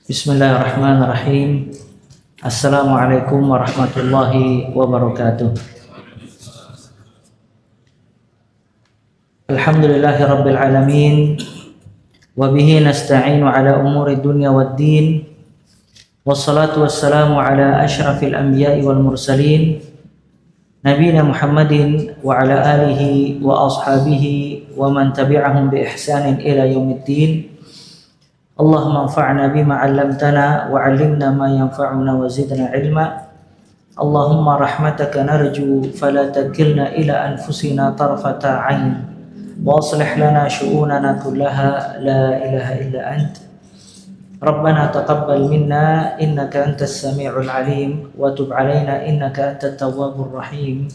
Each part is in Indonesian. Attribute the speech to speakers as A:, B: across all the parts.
A: Bismillahirrahmanirrahim. Assalamualaikum warahmatullahi wabarakatuh. Alhamdulillahi rabbil alamin. Wabihi nasta'inu ala umuri dunya waddin. Wassalatu wassalamu ala ashrafil anbiya'i wal mursalin. Nabiyina Muhammadin wa ala alihi wa ashabihi wa man tabi'ahum bi ihsanin ila yaumiddin. Allahumma anfa'na bima 'allamtana wa 'allimna ma yanfa'una wa zidna 'ilma. Allahumma rahmataka narju fala takilna ila anfusina tarfata 'ain wa aslih lana syu'unana kullaha la ilaha illa ant. Rabbana taqabbal minna innaka antas sami'ul 'alim wa tub 'alaina innaka antat tawwabur rahim.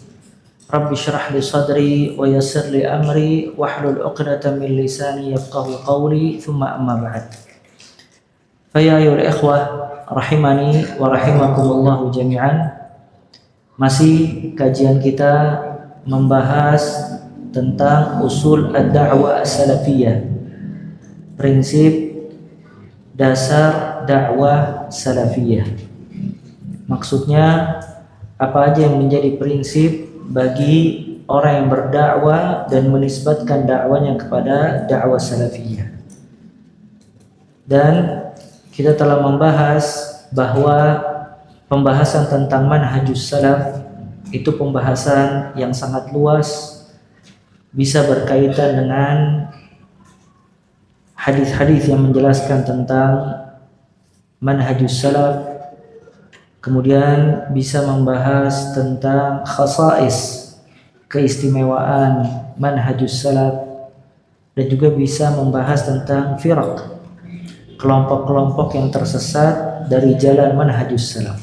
A: Rabbi shrah li sadri wa yassir li amri wahlul 'uqdatam min lisani yafqahu qawli thumma amma ba'd. Faya ayyuhal ikhwah rahimani wa rahimakumullahu jami'an. Masih kajian kita membahas tentang usul ad-da'wah as-salafiyah, prinsip dasar dakwah salafiyah. Maksudnya apa aja yang menjadi prinsip bagi orang yang berdakwah dan menisbatkan dakwanya kepada dakwah salafiyah. Dan kita telah membahas bahwa pembahasan tentang manhajus salaf itu pembahasan yang sangat luas, bisa berkaitan dengan hadis-hadis yang menjelaskan tentang manhajus salaf, kemudian bisa membahas tentang khasais, keistimewaan manhajus salaf, dan juga bisa membahas tentang firaq, kelompok-kelompok yang tersesat dari jalan manhajus salaf.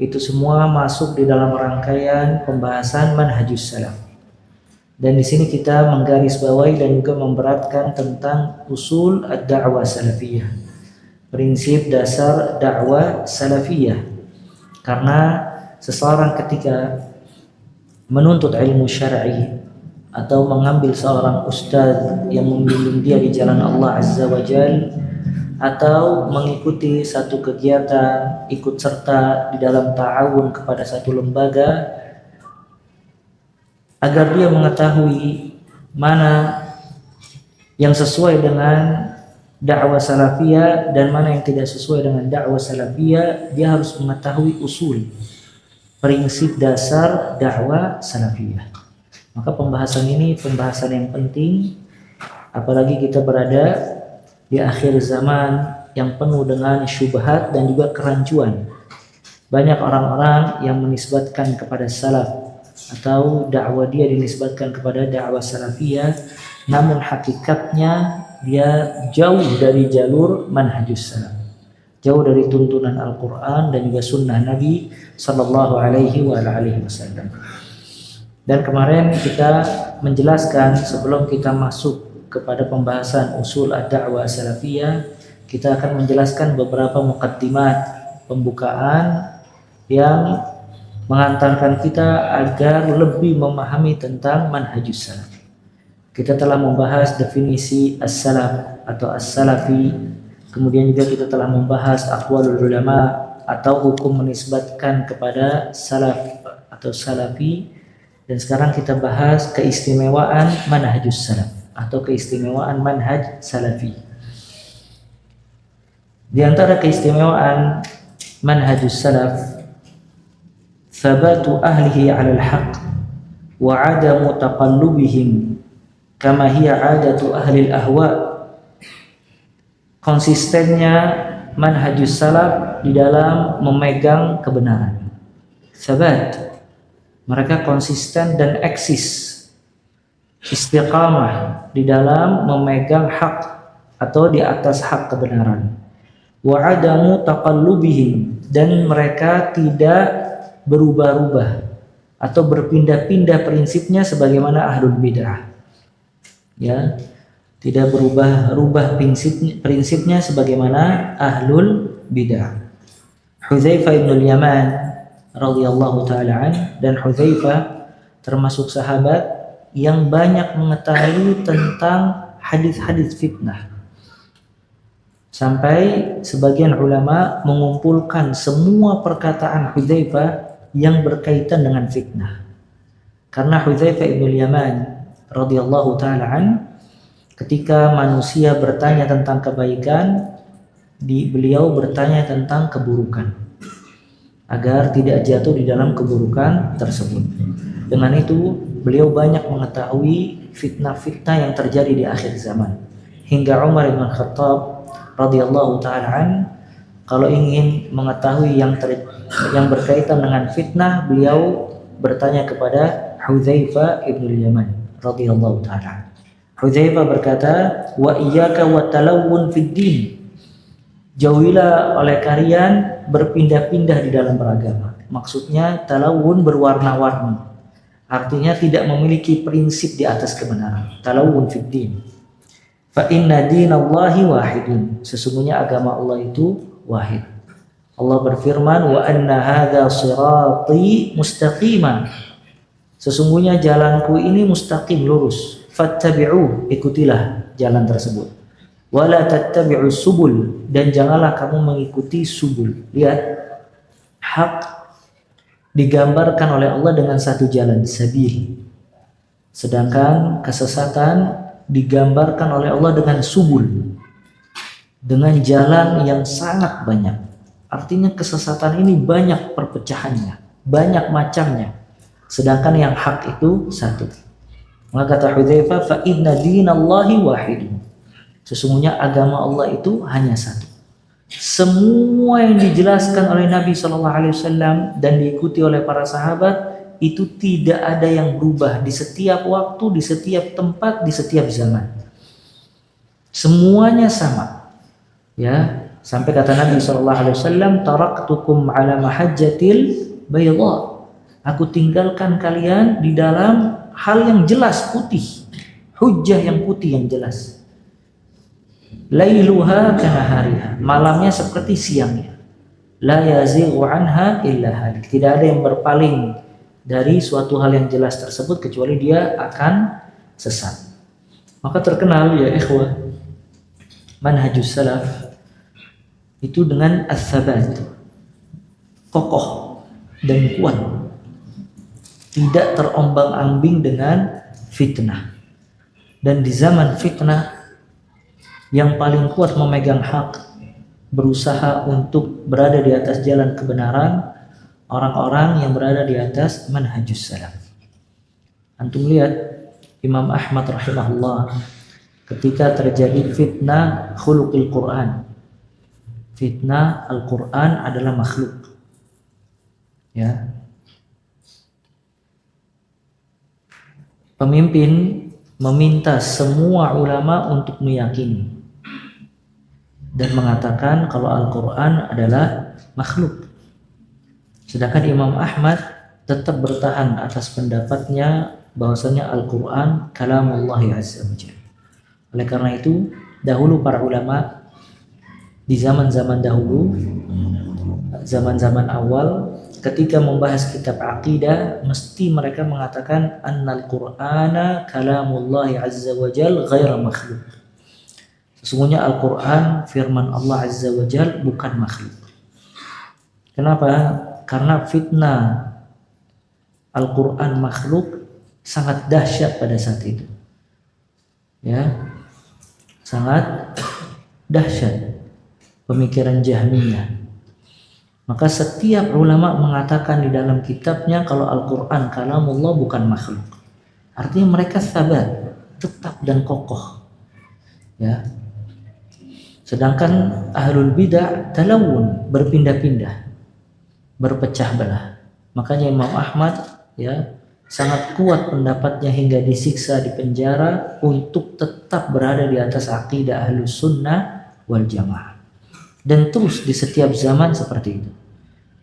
A: Itu semua masuk di dalam rangkaian pembahasan manhajus salaf. Dan di sini kita menggarisbawahi dan juga memberatkan tentang usul ad-da'wah salafiyah, prinsip dasar dakwah salafiyah. Karena seseorang ketika menuntut ilmu syar'i atau mengambil seorang ustadz yang membimbing dia di jalan Allah Azza wa Jalla, atau mengikuti satu kegiatan, ikut serta di dalam ta'awun kepada satu lembaga, agar dia mengetahui mana yang sesuai dengan dakwah salafiyah dan mana yang tidak sesuai dengan dakwah salafiyah, dia harus mengetahui usul, prinsip dasar dakwah salafiyah. Maka pembahasan ini pembahasan yang penting, apalagi kita berada di akhir zaman yang penuh dengan syubhat dan juga kerancuan. Banyak orang-orang yang menisbatkan kepada salaf atau dakwah dia dinisbatkan kepada dakwah salafiyah, namun hakikatnya dia jauh dari jalur manhajus salaf, jauh dari tuntunan Al-Quran dan juga sunnah Nabi Sallallahu Alaihi Wasallam. Dan kemarin kita menjelaskan, sebelum kita masuk kepada pembahasan usul ad-da'wah salafiyah, kita akan menjelaskan beberapa muqaddimat, pembukaan yang mengantarkan kita agar lebih memahami tentang manhajus salaf. Kita telah membahas definisi as-salaf atau as-salafi, kemudian juga kita telah membahas aqwalul ulama atau hukum menisbatkan kepada salaf atau salafi, dan sekarang kita bahas keistimewaan manhajus salaf atau keistimewaan manhaj salafi. Di antara keistimewaan manhajus salaf, thabatu ahlihi 'alal haqq wa 'adamu taqallubihim kama hiya 'adatu ahli al-ahwa. Konsistennya manhajus salaf di dalam memegang kebenaran. Thabat, mereka konsisten dan eksis, istiqamah di dalam memegang hak atau di atas hak kebenaran. Wa adamu taqallubihim, dan mereka tidak berubah-ubah atau berpindah-pindah prinsipnya sebagaimana ahlul bid'ah. Ya, tidak berubah-ubah prinsipnya sebagaimana ahlul bid'ah. Hudzaifah bin Yaman radhiyallahu taala an, dan Hudzaifah termasuk sahabat yang banyak mengetahui tentang hadis-hadis fitnah. Sampai sebagian ulama mengumpulkan semua perkataan Hudzaifah yang berkaitan dengan fitnah. Karena Hudzaifah ibn Yaman radhiyallahu taala an, ketika manusia bertanya tentang kebaikan, beliau bertanya tentang keburukan agar tidak jatuh di dalam keburukan tersebut. Dengan itu beliau banyak mengetahui fitnah-fitnah yang terjadi di akhir zaman. Hingga Umar bin Khattab radhiyallahu taala an, kalau ingin mengetahui yang berkaitan dengan fitnah, beliau bertanya kepada Hudzaifah ibn Yaman radhiyallahu taala. Hudzaifah berkata, "Wa iyyaka wa talawun fid din." Jauhilah oleh kalian berpindah-pindah di dalam beragama. Maksudnya talawun berwarna-warni. Artinya tidak memiliki prinsip di atas kebenaran. Talawun fid din. Fa inna dinallahi wahidun. Sesungguhnya agama Allah itu wahid. Allah berfirman, "Wa anna hadza shirati mustaqiman." Sesungguhnya jalanku ini mustaqim, lurus. Fattabi'u, ikutilah jalan tersebut. Wala tattabi'u subul, dan janganlah kamu mengikuti subul. Lihat, hak digambarkan oleh Allah dengan satu jalan, sabil. Sedangkan kesesatan digambarkan oleh Allah dengan subul, dengan jalan yang sangat banyak. Artinya kesesatan ini banyak perpecahannya, banyak macamnya. Sedangkan yang hak itu satu. Maka kata Hudzaifah, fa inna dinallahi wahidun. Sesungguhnya agama Allah itu hanya satu. Semua yang dijelaskan oleh Nabi SAW dan diikuti oleh para sahabat itu tidak ada yang berubah di setiap waktu, di setiap tempat, di setiap zaman. Semuanya sama. Ya, sampai kata Nabi SAW, taraktukum ala mahajjatil bayda. Aku tinggalkan kalian di dalam hal yang jelas, putih. Hujjah yang putih, yang jelas. Lailuha kanahariha, malamnya seperti siangnya. La yazighu anha illa halik. Tidak ada yang berpaling dari suatu hal yang jelas tersebut kecuali dia akan sesat. Maka terkenal ya ikhwah, manhajus salaf itu dengan as-sabat, kokoh dan kuat, tidak terombang-ambing dengan fitnah. Dan di zaman fitnah, yang paling kuat memegang hak, berusaha untuk berada di atas jalan kebenaran, orang-orang yang berada di atas manhajus salaf. Antum lihat Imam Ahmad rahimahullah ketika terjadi fitnah khuluqil Quran. Fitnah Al-Quran adalah makhluk. Ya. Pemimpin meminta semua ulama untuk meyakini dan mengatakan kalau Al-Quran adalah makhluk. Sedangkan Imam Ahmad tetap bertahan atas pendapatnya bahwasanya Al-Quran kalamullahi azza wa jalla. Oleh karena itu, dahulu para ulama di zaman-zaman dahulu, zaman-zaman awal, ketika membahas kitab akidah, mesti mereka mengatakan annal Qur'ana kalamullahi azza wa jalla ghaira makhluk. Sesungguhnya Al-Quran firman Allah azza wa jalla, bukan makhluk. Kenapa? Karena fitnah Al-Quran makhluk sangat dahsyat pada saat itu. Ya, sangat dahsyat pemikiran Jahmiyah. Maka setiap ulama mengatakan di dalam kitabnya kalau Al-Quran kalamullah bukan makhluk. Artinya mereka sabar, tetap dan kokoh. Ya. Sedangkan ahlul bidah talawun, berpindah-pindah, berpecah belah. Makanya Imam Ahmad ya sangat kuat pendapatnya hingga disiksa di penjara untuk tetap berada di atas akidah ahlus sunnah wal jamaah. Dan terus di setiap zaman seperti itu.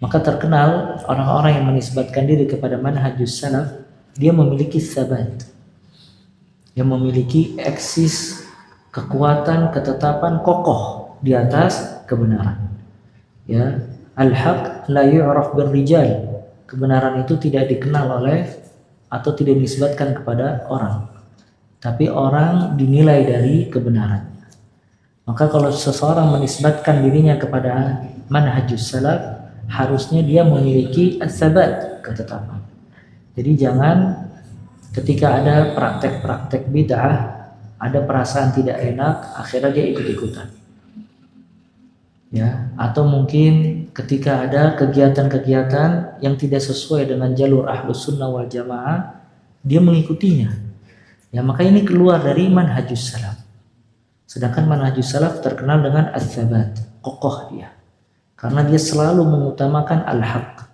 A: Maka terkenal orang-orang yang menisbatkan diri kepada manhajus salaf, dia memiliki sabat, yang memiliki eksis, kekuatan, ketetapan kokoh di atas kebenaran. Ya, al-haq la yu'raf birrijal. Kebenaran itu tidak dikenal oleh atau tidak dinisbatkan kepada orang, tapi orang dinilai dari kebenarannya. Maka kalau seseorang menisbatkan dirinya kepada manhajus salaf, harusnya dia memiliki as-sabat, ketetapan. Jadi jangan ketika ada praktek-praktek bid'ah, ada perasaan tidak enak, akhirnya dia ikut-ikutan. Ya, atau mungkin ketika ada kegiatan-kegiatan yang tidak sesuai dengan jalur Ahlus Sunnah wal Jamaah, dia mengikutinya. Ya, maka ini keluar dari manhajus salaf. Sedangkan manhajus salaf terkenal dengan as-sabat, kokoh dia. Karena dia selalu mengutamakan al-haq.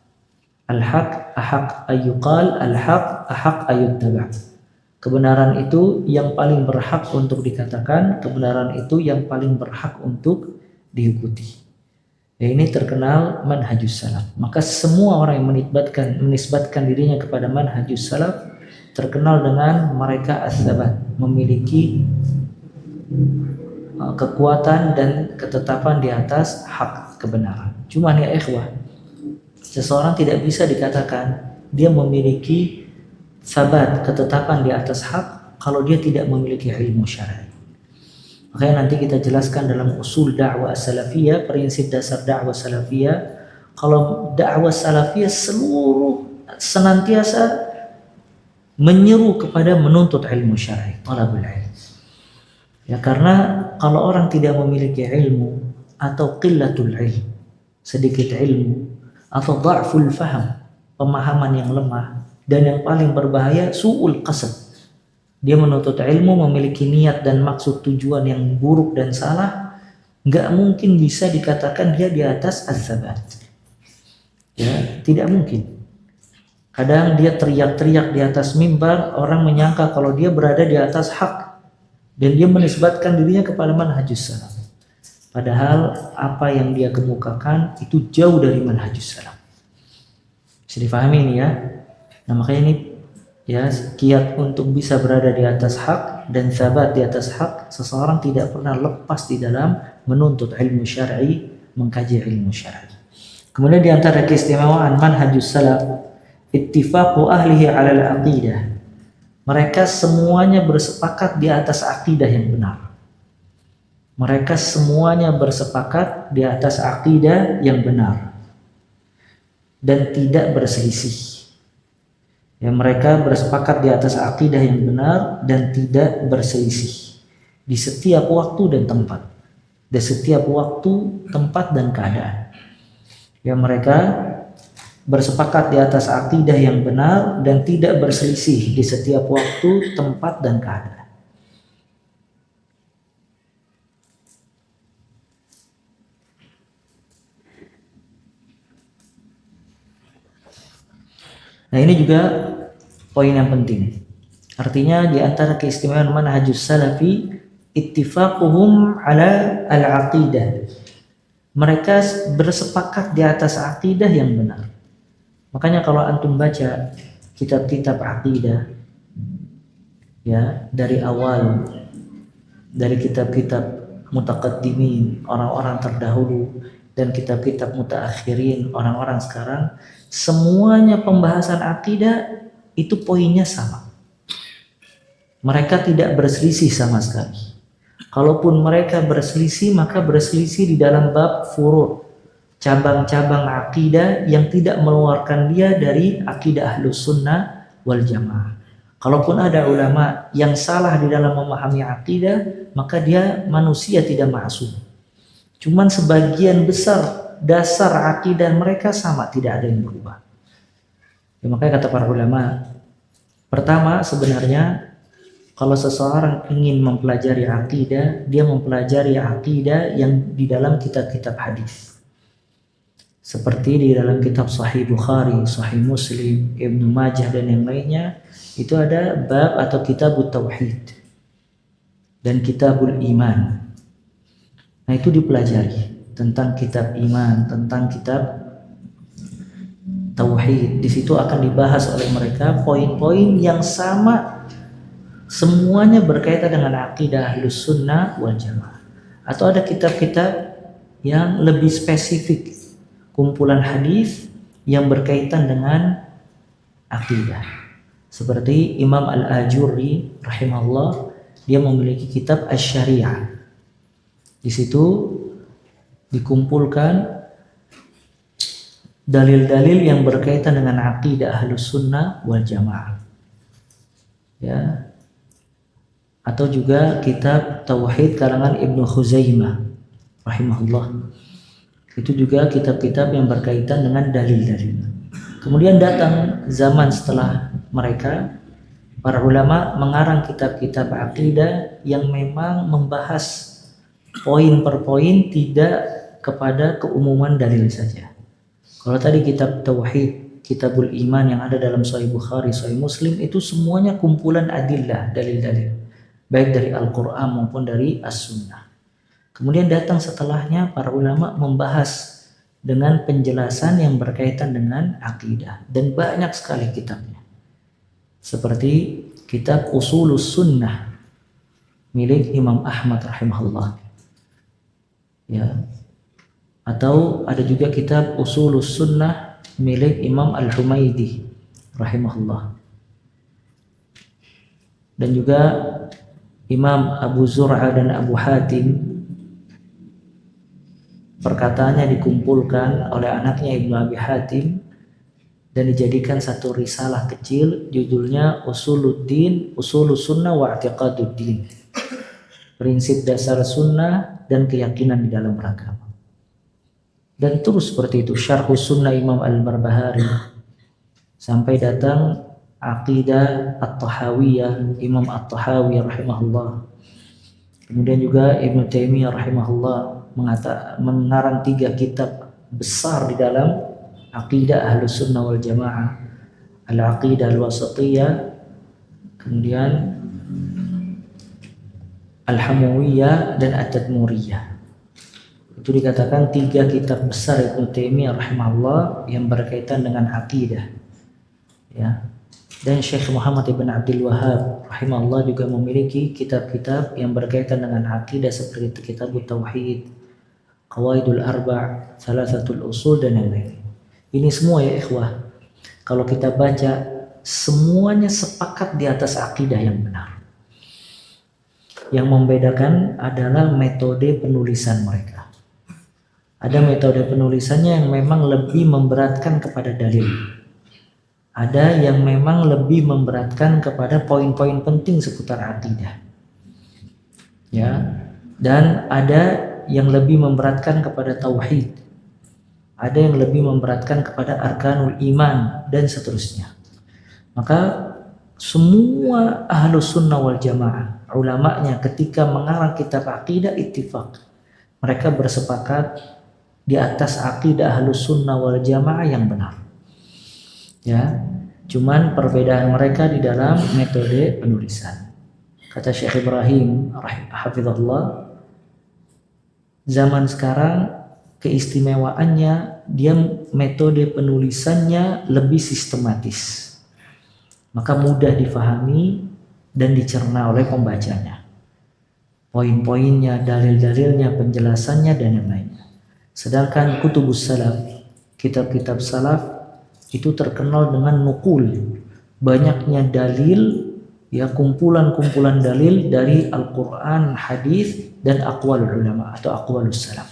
A: Al-haq ahaq ayyuqal, al-haq ahaq ayyuttaba'. Kebenaran itu yang paling berhak untuk dikatakan, kebenaran itu yang paling berhak untuk diikuti. Ya, ini terkenal manhajus salaf. Maka semua orang yang menisbatkan dirinya kepada manhajus salaf terkenal dengan mereka as-sabat, memiliki kekuatan dan ketetapan di atas hak kebenaran. Cuman ya ikhwah, seseorang tidak bisa dikatakan dia memiliki sabat, ketetapan di atas hak kalau dia tidak memiliki ilmu syar'i. Makanya nanti kita jelaskan dalam usul dakwah salafiyah, prinsip dasar dakwah salafiyah. Kalau dakwah salafiyah seluruh senantiasa menyeru kepada menuntut ilmu syar'i, talabul ilm. Ya, karena kalau orang tidak memiliki ilmu atau qillatul ilm, sedikit ilmu, atau dha'ful faham, pemahaman yang lemah, dan yang paling berbahaya su'ul qasad. Dia menuntut ilmu memiliki niat dan maksud tujuan yang buruk dan salah, nggak mungkin bisa dikatakan dia di atas az-zabat. Ya, tidak mungkin. Kadang dia teriak-teriak di atas mimbar, orang menyangka kalau dia berada di atas hak dan dia menisbatkan dirinya kepada manhajus salaf. Padahal apa yang dia kemukakan itu jauh dari manhajus salaf. Bisa difahami ini ya. Nah, makanya ini ya, kiat untuk bisa berada di atas hak dan sabat di atas hak, seseorang tidak pernah lepas di dalam menuntut ilmu syar'i, mengkaji ilmu syar'i. Kemudian di antara keistimewaan manhajus salaf, ittifaqu ahlihi 'ala al-aqidah. Mereka semuanya bersepakat di atas akidah yang benar. Mereka semuanya bersepakat di atas akidah yang benar dan tidak berselisih. Ya, mereka bersepakat di atas akidah yang benar dan tidak berselisih di setiap waktu dan tempat, di setiap waktu, tempat dan keadaan. Ya, mereka bersepakat di atas akidah yang benar dan tidak berselisih di setiap waktu, tempat dan keadaan. Nah, ini juga poin yang penting. Artinya di antara keistimewaan manhajus salafi, ittifaquhum ala al-aqidah. Mereka bersepakat di atas akidah yang benar. Makanya kalau antum baca kitab-kitab akidah ya, dari awal, dari kitab-kitab mutaqaddimin, orang-orang terdahulu, dan kitab-kitab mutaakhirin, orang-orang sekarang, semuanya pembahasan akidah itu poinnya sama. Mereka tidak berselisih sama sekali. Kalaupun mereka berselisih, maka berselisih di dalam bab furu', cabang-cabang akidah yang tidak mengeluarkan dia dari akidah Ahlus Sunnah wal Jamaah. Kalaupun ada ulama yang salah di dalam memahami akidah, maka dia manusia tidak ma'sum. Cuman sebagian besar dasar akidah mereka sama, tidak ada yang berubah. Ya, makanya kata para ulama, pertama sebenarnya kalau seseorang ingin mempelajari akidah, dia mempelajari akidah yang di dalam kitab-kitab hadis. Seperti di dalam kitab Sahih Bukhari, Sahih Muslim, Ibnu Majah dan yang lainnya, itu ada bab atau kitabut tauhid dan kitabul iman. Nah, itu dipelajari tentang kitab iman, tentang kitab tauhid. Di situ akan dibahas oleh mereka poin-poin yang sama, semuanya berkaitan dengan akidah Ahlus Sunnah wal Jamaah. Atau ada kitab-kitab yang lebih spesifik, kumpulan hadis yang berkaitan dengan akidah. Seperti Imam Al-Ajurri rahimahullah, dia memiliki kitab Asy-Syari'ah. Di situ dikumpulkan dalil-dalil yang berkaitan dengan aqidah Ahlus Sunnah wal Jamaah. Ya. Atau juga kitab Tauhid karangan Ibnu Khuzaimah rahimahullah. Itu juga kitab-kitab yang berkaitan dengan dalil-dalil. Kemudian datang zaman setelah mereka, para ulama mengarang kitab-kitab aqidah yang memang membahas poin per poin, tidak kepada keumuman dalil saja. Kalau tadi kitab Tauhid, Kitabul Iman yang ada dalam Sahih Bukhari, Sahih Muslim, itu semuanya kumpulan adillah, dalil-dalil, baik dari Al-Quran maupun dari As-Sunnah. Kemudian datang setelahnya para ulama membahas dengan penjelasan yang berkaitan dengan akidah, dan banyak sekali kitabnya. Seperti kitab Usulus Sunnah milik Imam Ahmad rahimahullah. Ya. Atau ada juga kitab Usulus Sunnah milik Imam Al-Humaidi rahimahullah. Dan juga Imam Abu Zur'a dan Abu Hatim, perkataannya dikumpulkan oleh anaknya Ibnu Abi Hatim dan dijadikan satu risalah kecil, judulnya Usuluddin, Usulus Sunnah wa I'tiqaduddin. Prinsip dasar sunnah dan keyakinan di dalam beragama. Dan terus seperti itu, Syarhus Sunnah Imam Al-Barbahari, sampai datang Aqidah At-Tahawiyah Imam At-Tahawi rahimahullah. Kemudian juga Ibnu Taimiyah rahimahullah mengarang 3 kitab besar di dalam Aqidah Ahlus Sunnah wal Jamaah, Al-Aqidah Al-Wasatiyah, kemudian Al-Hamawiyah dan At-Tadmuriyah. Itu dikatakan 3 kitab besar Ibnu Taimiyah rahimahullah yang berkaitan dengan akidah. Ya. Dan Syekh Muhammad ibn Abdul Wahhab rahimahullah juga memiliki kitab-kitab yang berkaitan dengan akidah seperti Kitab Tauhid, Qawaidul Arba', Thalathatul Usul, dan yang lain. Ini semua ya ikhwah, kalau kita baca semuanya sepakat di atas akidah yang benar. Yang membedakan adalah metode penulisan mereka. Ada metode penulisannya yang memang lebih memberatkan kepada dalil. Ada yang memang lebih memberatkan kepada poin-poin penting seputar akidah. Ya, dan ada yang lebih memberatkan kepada tauhid. Ada yang lebih memberatkan kepada arkanul iman dan seterusnya. Maka semua Ahlus Sunnah wal Jamaah, ulamanya ketika mengarang kitab akidah ittifaq, mereka bersepakat di atas akidah Ahlus Sunnah wal Jamaah yang benar. Ya, cuman perbedaan mereka di dalam metode penulisan. Kata Syekh Ibrahim hafizahullah, zaman sekarang keistimewaannya dia metode penulisannya lebih sistematis. Maka mudah difahami dan dicerna oleh pembacanya. Poin-poinnya, dalil-dalilnya, penjelasannya, dan yang lainnya. Sedangkan kutubus salaf, kitab-kitab salaf, itu terkenal dengan nukul. Banyaknya dalil, ya, kumpulan-kumpulan dalil dari Al-Quran, hadis, dan aqwalul ulama atau aqwalus salaf.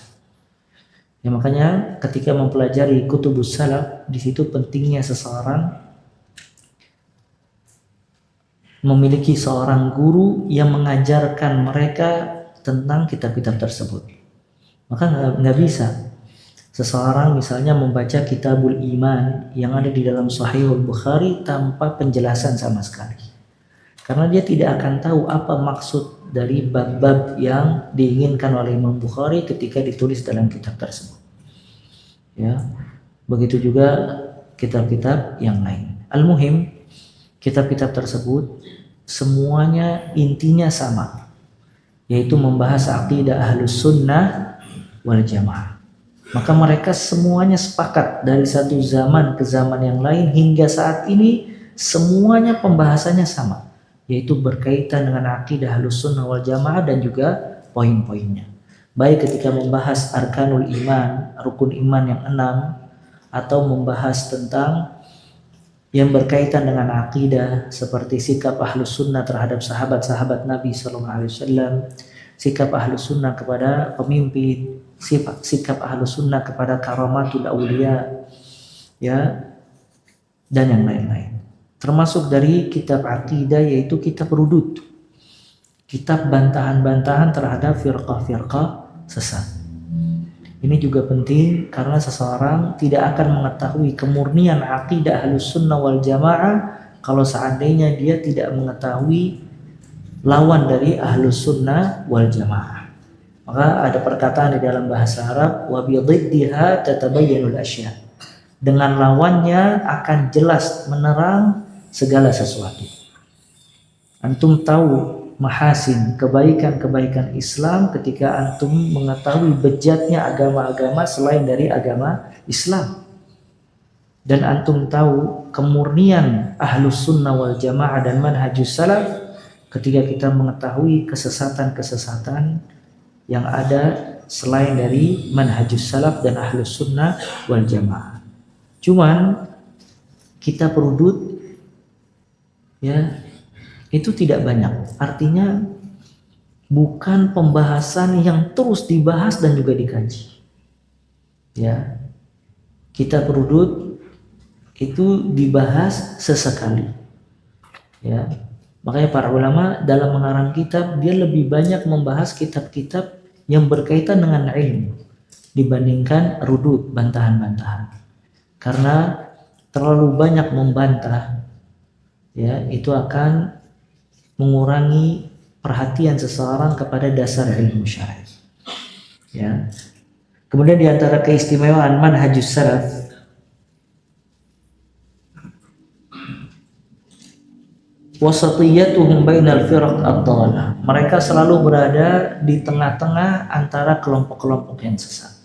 A: Ya, makanya ketika mempelajari kutubus salaf, di situ pentingnya seseorang memiliki seorang guru yang mengajarkan mereka tentang kitab-kitab tersebut. Maka nggak bisa seseorang misalnya membaca Kitabul Iman yang ada di dalam Sahihul Bukhari tanpa penjelasan sama sekali. Karena dia tidak akan tahu apa maksud dari bab-bab yang diinginkan oleh Imam Bukhari ketika ditulis dalam kitab tersebut. Ya, begitu juga kitab-kitab yang lain. Al-muhim, kitab-kitab tersebut semuanya intinya sama, yaitu membahas akidah Ahlus Sunnah wal Jamaah. Maka mereka semuanya sepakat dari satu zaman ke zaman yang lain hingga saat ini, semuanya pembahasannya sama, yaitu berkaitan dengan akidah Ahlus Sunnah wal Jamaah dan juga poin-poinnya. Baik ketika membahas arkanul iman, rukun iman yang 6, atau membahas tentang yang berkaitan dengan akidah seperti sikap Ahlus Sunnah terhadap sahabat-sahabat Nabi SAW, sikap Ahlus Sunnah kepada pemimpin, sikap Ahlus Sunnah kepada karamatul aulia, ya, dan yang lain-lain. Termasuk dari kitab aqidah yaitu kitab Rudud, kitab bantahan-bantahan terhadap firqah-firqah sesat. Ini juga penting karena seseorang tidak akan mengetahui kemurnian aqidah Ahlus Sunnah wal Jamaah kalau seandainya dia tidak mengetahui lawan dari Ahlus Sunnah wal Jamaah. Maka ada perkataan di dalam bahasa Arab, wa bi dhiddiha tatabayyanul asya. Dengan lawannya akan jelas menerang segala sesuatu. Antum tahu mahasin, kebaikan-kebaikan Islam ketika antum mengetahui bejatnya agama-agama selain dari agama Islam. Dan antum tahu kemurnian Ahlus Sunnah wal Jamaah dan manhajus salaf ketika kita mengetahui kesesatan-kesesatan yang ada selain dari manhajus salaf dan Ahlus Sunnah wal Jamaah. Cuman kita Rudud, ya, itu tidak banyak. Artinya bukan pembahasan yang terus dibahas dan juga dikaji. Ya. Kitab Rudud itu dibahas sesekali. Ya. Makanya para ulama dalam mengarang kitab dia lebih banyak membahas kitab-kitab yang berkaitan dengan ilmu dibandingkan Rudud, bantahan-bantahan. Karena terlalu banyak membantah, ya, itu akan mengurangi perhatian seseorang kepada dasar ilmu syar'i. Ya. Kemudian di antara keistimewaan manhajus salaf, wasatiyatuhum bainal firaq ad-dhalah. Mereka selalu berada di tengah-tengah antara kelompok-kelompok yang sesat.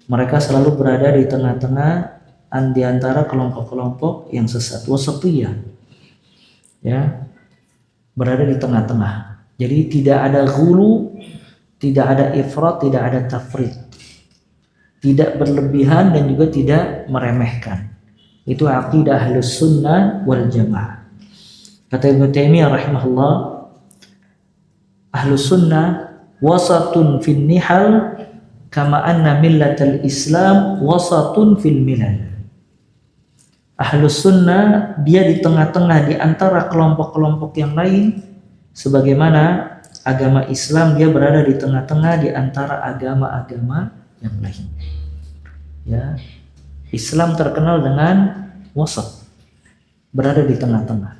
A: Mereka selalu berada di tengah-tengah di antara kelompok-kelompok yang sesat. Wasatiyah, ya, berada di tengah-tengah. Jadi tidak ada ghulu, tidak ada ifrat, tidak ada tafrid. Tidak berlebihan dan juga tidak meremehkan. Itu aqidah Ahlus Sunnah wal Jamaah. Kata Ibnu Taimiyah rahimahullah, Ahlus Sunnah wasatun fin nihal kama anna millatal Islam wasatun fil milal. Ahlus Sunnah dia di tengah-tengah di antara kelompok-kelompok yang lain, sebagaimana agama Islam dia berada di tengah-tengah di antara agama-agama yang lain. Ya, Islam terkenal dengan wasat, berada di tengah-tengah.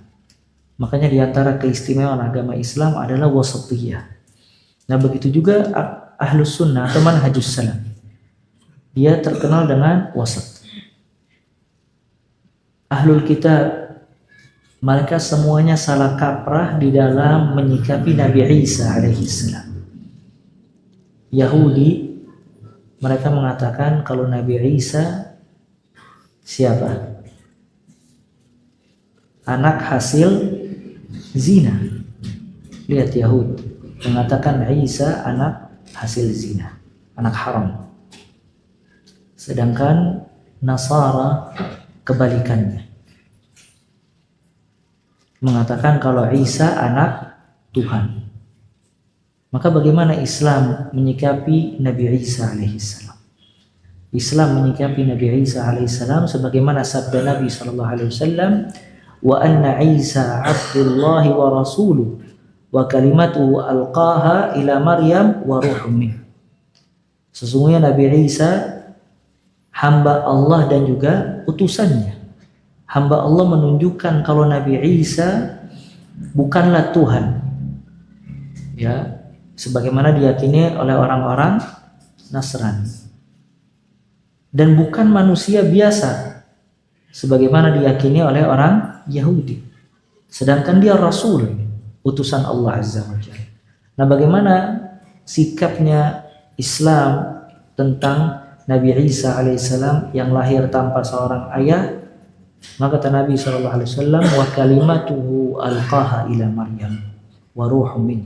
A: Makanya di antara keistimewaan agama Islam adalah wasatiyah. Nah, begitu juga Ahlus Sunnah atau manhajus salaf. Dia terkenal dengan wasat. Ahlul kitab, mereka semuanya salah kaprah di dalam menyikapi Nabi Isa alaihissalam. Yahudi, mereka mengatakan kalau Nabi Isa siapa? Anak hasil zina. Lihat Yahud mengatakan Isa anak hasil zina, anak haram. Sedangkan Nasara kebalikannya, mengatakan kalau Isa anak Tuhan. Maka bagaimana Islam menyikapi Nabi Isa alaihissalam? Islam menyikapi Nabi Isa alaihissalam sebagaimana sabda Nabi sallallahu alaihi wasallam, wa anna Isa abdullahi wa rasuluh wa kalimatuhu alqaha ila Maryam wa ruhum min. Sesungguhnya Nabi Isa hamba Allah dan juga utusannya. Hamba Allah menunjukkan kalau Nabi Isa bukanlah Tuhan, ya, sebagaimana diyakini oleh orang-orang Nasrani, dan bukan manusia biasa sebagaimana diyakini oleh orang Yahudi. Sedangkan dia Rasul, utusan Allah Azza wa Jalla. Nah, bagaimana sikapnya Islam tentang Nabi Isa alaihissalam yang lahir tanpa seorang ayah? Maka kata Nabi SAW, wa kalimatuhu alqaha ila Maryam wa ruhum min.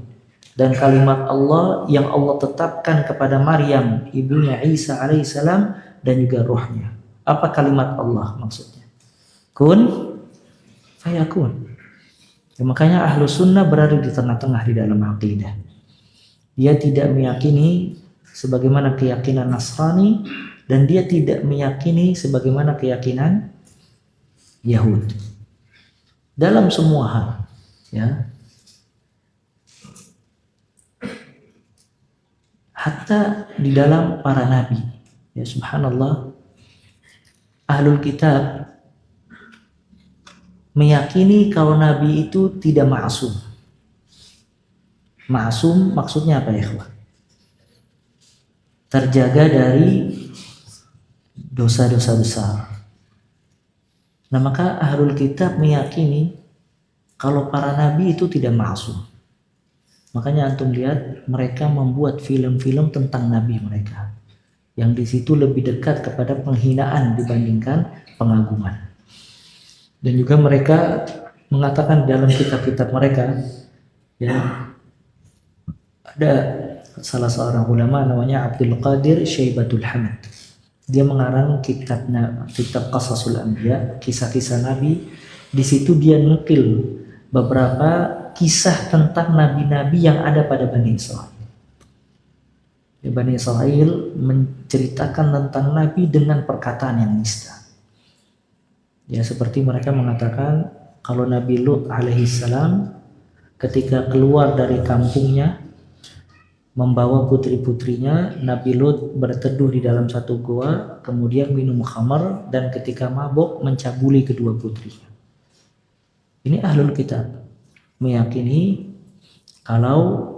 A: Dan kalimat Allah yang Allah tetapkan kepada Maryam ibunya Isa alaihissalam dan juga ruhnya. Apa kalimat Allah maksudnya? Kun fayakun. Ya, makanya Ahlus Sunnah berada di tengah-tengah di dalam aqidah. Dia tidak meyakini sebagaimana keyakinan Nasrani, dan dia tidak meyakini sebagaimana keyakinan Yahudi. Dalam semua hal, ya. Hatta di dalam para nabi, ya subhanallah, ahlul kitab meyakini kalau nabi itu tidak ma'sum. Ma'sum maksudnya apa ya, ikhwah? Terjaga dari dosa-dosa besar. Nah, maka ahlul kitab meyakini kalau para nabi itu tidak ma'sum. Makanya antum lihat mereka membuat film-film tentang nabi mereka, yang di situ lebih dekat kepada penghinaan dibandingkan pengagungan. Dan juga mereka mengatakan dalam kitab-kitab mereka, ya, ada salah seorang ulama namanya Abdul Qadir Syaibatul Hamad. Dia mengarang kitab Qasasul Anbiya, kisah-kisah nabi. Di situ dia nukil beberapa kisah tentang nabi-nabi yang ada pada Bani Israel. Bani Israel menceritakan tentang nabi dengan perkataan yang nista. Ya, seperti mereka mengatakan kalau Nabi Lut alaihissalam ketika keluar dari kampungnya membawa putri-putrinya, Nabi Lut berteduh di dalam satu gua, kemudian minum khamar, dan ketika mabuk mencabuli kedua putrinya. Ini ahlul kitab meyakini kalau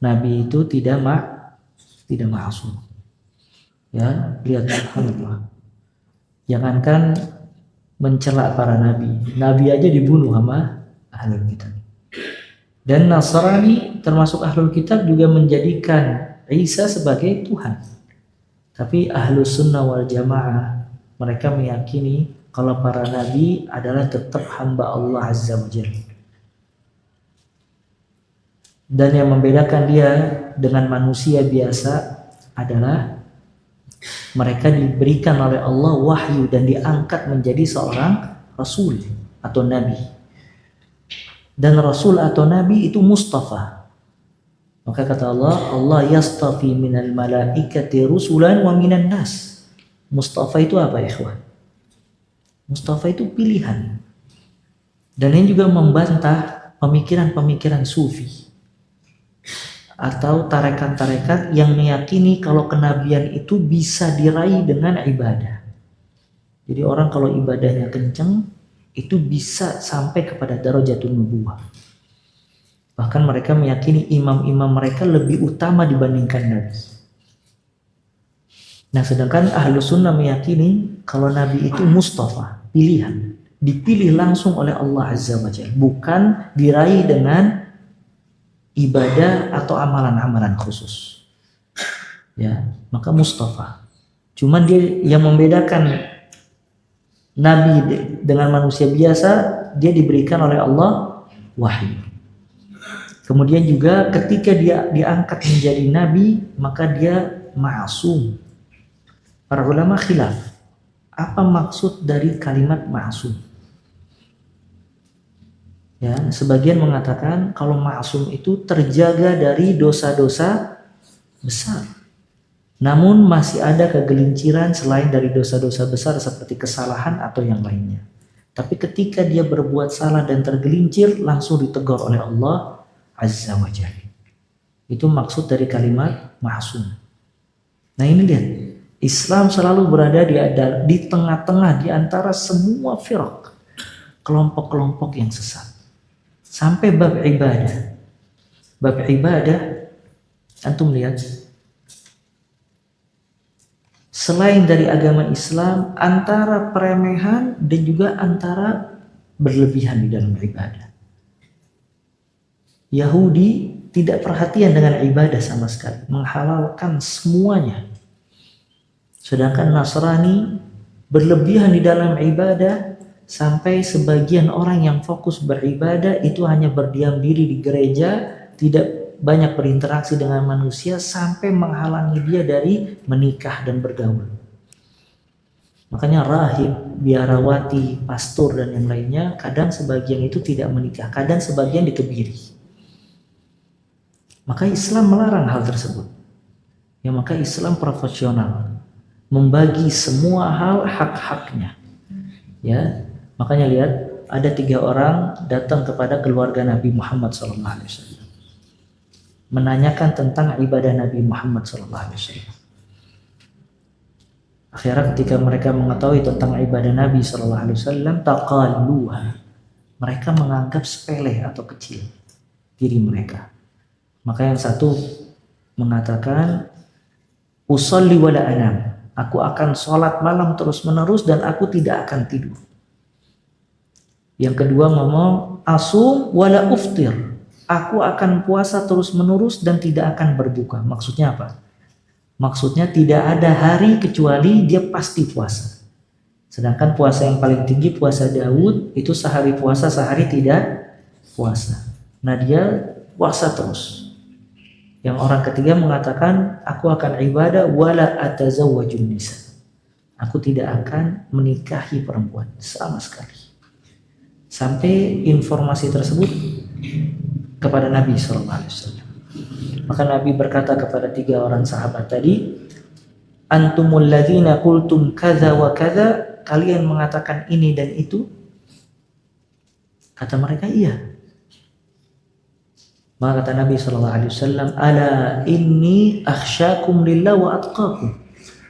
A: Nabi itu tidak ma'sum. Ya, lihat subhanallah. Jangankan mencela para nabi aja dibunuh sama ahlul kitab. Dan Nasrani termasuk ahlul kitab juga menjadikan Isa sebagai Tuhan. Tapi ahlus sunnah wal jamaah mereka meyakini kalau para nabi adalah tetap hamba Allah Azza wa Jalla. Dan yang membedakan dia dengan manusia biasa adalah mereka diberikan oleh Allah wahyu dan diangkat menjadi seorang rasul atau nabi. Dan rasul atau nabi itu mustafa. Maka kata Allah, Allah yastafi minal malaikati rusulan wa minan nas. Mustafa itu apa ya, ikhwan? Mustafa itu pilihan. Dan ini juga membantah pemikiran-pemikiran sufi atau tarekat-tarekat yang meyakini kalau kenabian itu bisa diraih dengan ibadah. Jadi orang kalau ibadahnya kenceng itu bisa sampai kepada darajatun nubuwah. Bahkan mereka meyakini imam-imam mereka lebih utama dibandingkan nabi. Nah, sedangkan ahlu sunnah meyakini kalau nabi itu mustafa, pilihan, dipilih langsung oleh Allah Azza wa Jalla, bukan diraih dengan ibadah atau amalan-amalan khusus. Ya, maka mustafa. Cuman dia yang membedakan nabi dengan manusia biasa, dia diberikan oleh Allah wahyu. Kemudian juga ketika dia diangkat menjadi nabi, maka dia ma'sum. Para ulama khilaf, apa maksud dari kalimat ma'sum? Ya, sebagian mengatakan kalau ma'sum itu terjaga dari dosa-dosa besar. Namun masih ada kegelinciran selain dari dosa-dosa besar seperti kesalahan atau yang lainnya. Tapi ketika dia berbuat salah dan tergelincir, langsung ditegur oleh Allah Azza wa Jalla. Itu maksud dari kalimat ma'sum. Nah, ini lihat, Islam selalu berada di tengah-tengah di antara semua firaq, kelompok-kelompok yang sesat. Sampai bab ibadah. Bab ibadah, antum lihat, selain dari agama Islam, antara peremehan dan juga antara berlebihan di dalam ibadah. Yahudi tidak perhatian dengan ibadah sama sekali, menghalalkan semuanya. Sedangkan Nasrani berlebihan di dalam ibadah, sampai sebagian orang yang fokus beribadah itu hanya berdiam diri di gereja, tidak banyak berinteraksi dengan manusia, sampai menghalangi dia dari menikah dan bergaul. Makanya rahib, biarawati, pastor dan yang lainnya, kadang sebagian itu tidak menikah, kadang sebagian dikebiri. Maka Islam melarang hal tersebut. Ya, maka Islam profesional, membagi semua hal hak-haknya. Ya, makanya lihat ada 3 orang datang kepada keluarga Nabi Muhammad SAW, menanyakan tentang ibadah Nabi Muhammad SAW. Akhirnya ketika mereka mengetahui tentang ibadah Nabi SAW, taqalluha, mereka menganggap sepele atau kecil diri mereka. Maka yang satu mengatakan, usolli wala anam, aku akan sholat malam terus menerus dan aku tidak akan tidur. Yang kedua ngomong, asum wala uftir, aku akan puasa terus menerus dan tidak akan berbuka. Maksudnya apa? Maksudnya tidak ada hari kecuali dia pasti puasa. Sedangkan puasa yang paling tinggi, puasa Daud, itu sehari puasa, sehari tidak puasa. Nah, dia puasa terus. Yang orang ketiga mengatakan, aku akan ibadah wala atazawwajun nisa, aku tidak akan menikahi perempuan sama sekali. Sampai informasi tersebut kepada Nabi SAW. Maka Nabi berkata kepada 3 orang sahabat tadi, antumul ladzina qultum kadza wa kadza, kalian mengatakan ini dan itu? Kata mereka, iya. Maka kata Nabi SAW, ala inni akhsyakum lillah wa atqakum,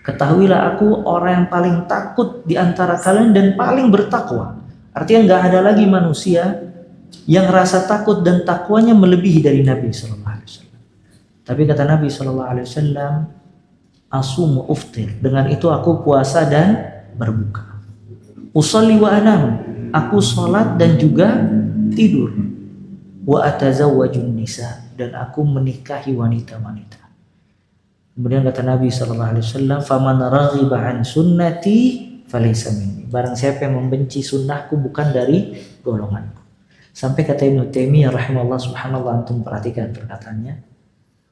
A: ketahuilah aku orang yang paling takut di antara kalian dan paling bertakwa. Artinya nggak ada lagi manusia yang rasa takut dan takwanya melebihi dari Nabi SAW. Tapi kata Nabi SAW, asumu uftir, dengan itu aku puasa dan berbuka. Usolli wa anam, aku sholat dan juga tidur. Wa atazawwajun nisa, dan aku menikahi wanita-wanita. Kemudian kata Nabi SAW, faman raghiba an sunnati falaysa minni, barang siapa yang membenci sunnahku bukan dari golonganku. Sampai kata Ibnu Taimiyah rahimahullah, subhanallah, antum perhatikan perkataannya,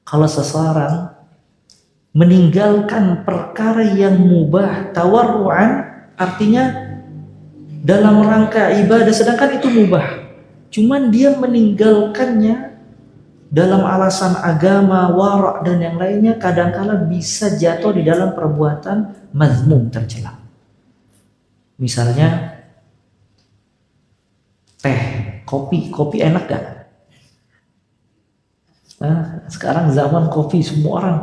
A: kalau seseorang meninggalkan perkara yang mubah tawarruan, artinya dalam rangka ibadah, sedangkan itu mubah, cuman dia meninggalkannya dalam alasan agama, wara' dan yang lainnya, kadangkala bisa jatuh di dalam perbuatan mazmum, tercela. Misalnya teh, kopi enak gak? Nah, sekarang zaman kopi, semua orang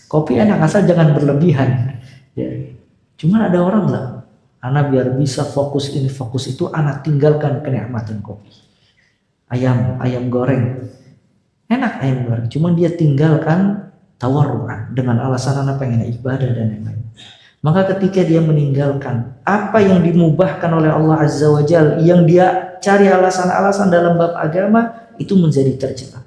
A: kopi enak asal jangan berlebihan. Ya. Cuma ada orang lah, anak biar bisa fokus ini fokus itu, anak tinggalkan kenikmatan kopi. Ayam goreng, enak ayam goreng, cuma dia tinggalkan tawarruan dengan alasan anak pengen ibadah dan yang lain. Maka ketika dia meninggalkan apa yang dimubahkan oleh Allah Azza wa Jalla, yang dia cari alasan-alasan dalam bab agama, itu menjadi tercela.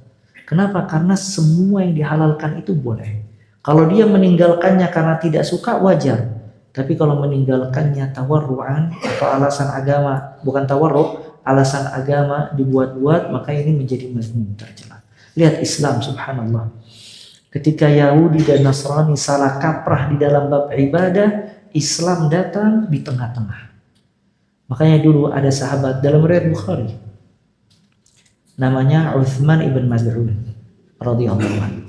A: Kenapa? Karena semua yang dihalalkan itu boleh. Kalau dia meninggalkannya karena tidak suka, wajar. Tapi kalau meninggalkannya tawarruan atau alasan agama, bukan tawarru', alasan agama dibuat-buat, maka ini menjadi mazmum, tercela. Lihat Islam, subhanallah. Ketika Yahudi dan Nasrani salah kaprah di dalam bab ibadah, Islam datang di tengah-tengah. Makanya dulu ada sahabat dalam riwayat Bukhari, namanya Uthman ibn Maz'un radhiyallahu anhu.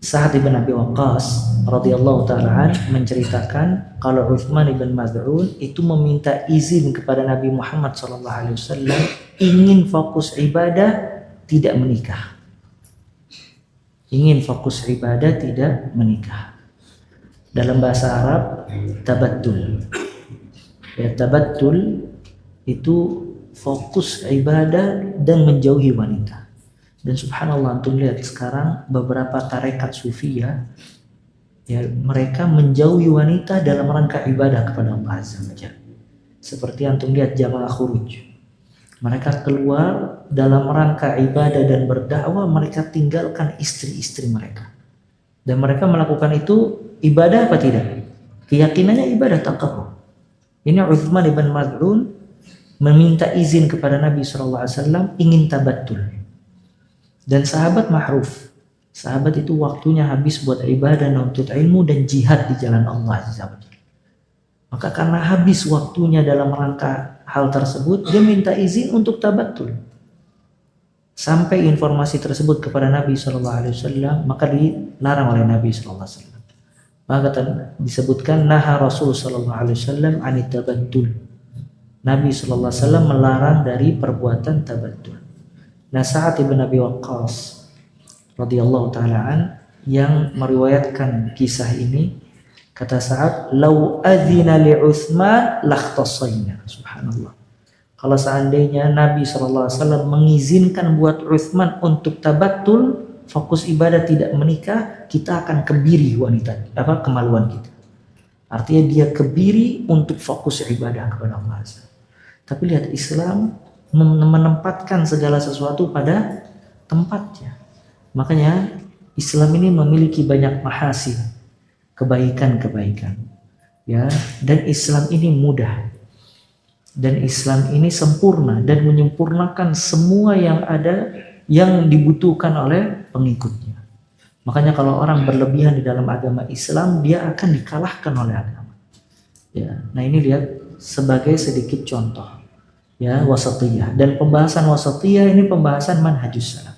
A: Sa'ad ibn Abi Waqqas radhiyallahu ta'ala menceritakan kalau Uthman ibn Maz'un itu meminta izin kepada Nabi Muhammad SAW, ingin fokus ibadah, tidak menikah. Ingin fokus ibadah, tidak menikah. Dalam bahasa Arab, tabattul. Ya, tabattul itu fokus ibadah dan menjauhi wanita. Dan subhanallah, antum lihat sekarang beberapa tarekat sufiyah, ya, mereka menjauhi wanita dalam rangka ibadah kepada Allah Azza wa Jalla. Seperti antum lihat jamaah khuruj, mereka keluar dalam rangka ibadah dan berdakwah, mereka tinggalkan istri-istri mereka. Dan mereka melakukan itu ibadah apa tidak? Keyakinannya ibadah taqwa. Ini Uthman ibn Maz'un meminta izin kepada Nabi SAW, ingin tabattul. Dan sahabat mahruf, sahabat itu waktunya habis buat ibadah, nuntut ilmu dan jihad di jalan Allah Azza wa Jalla. Maka karena habis waktunya dalam rangka hal tersebut, dia minta izin untuk tabattul. sampai informasi tersebut kepada Nabi SAW, maka dilarang oleh Nabi SAW. Maka disebutkan naha Rasul SAW anit tabattul. Nabi SAW melarang dari perbuatan tabattul. Nah, Sa'ad ibn Abi Waqqas radhiyallahu ta'ala an yang meriwayatkan kisah ini, kata Sa'ad, "Lau adzina li Utsman lakhtasayna." Subhanallah. Kalau seandainya Nabi SAW mengizinkan buat Utsman untuk tabattul, fokus ibadah tidak menikah, kita akan kebiri kemaluan kita. Artinya dia kebiri untuk fokus ibadah kepada Allah. Tapi lihat, Islam menempatkan segala sesuatu pada tempatnya. Makanya Islam ini memiliki banyak mahasin, kebaikan-kebaikan. Ya, dan Islam ini mudah. Dan Islam ini sempurna dan menyempurnakan semua yang ada yang dibutuhkan oleh pengikutnya. Makanya kalau orang berlebihan di dalam agama Islam, dia akan dikalahkan oleh agama. Ya, nah ini lihat sebagai sedikit contoh. Ya, wasatiyah. Dan pembahasan wasatiyah ini pembahasan manhajus salaf.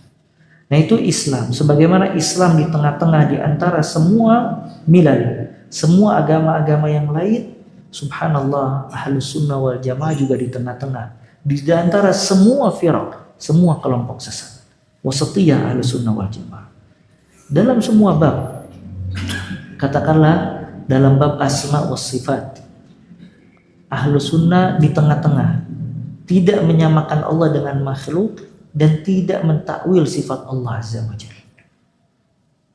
A: Nah itu Islam. Sebagaimana Islam di tengah-tengah di antara semua milal, semua agama-agama yang lain. Subhanallah, Ahlus Sunnah wal Jamaah juga di tengah-tengah. Di antara semua firaq, semua kelompok sesat. Wasatiyah Ahlus Sunnah wal Jamaah. Dalam semua bab, katakanlah dalam bab asma was sifat, Ahlus Sunnah di tengah-tengah. Tidak menyamakan Allah dengan makhluk dan tidak mentakwil sifat Allah Azza wa Jalla.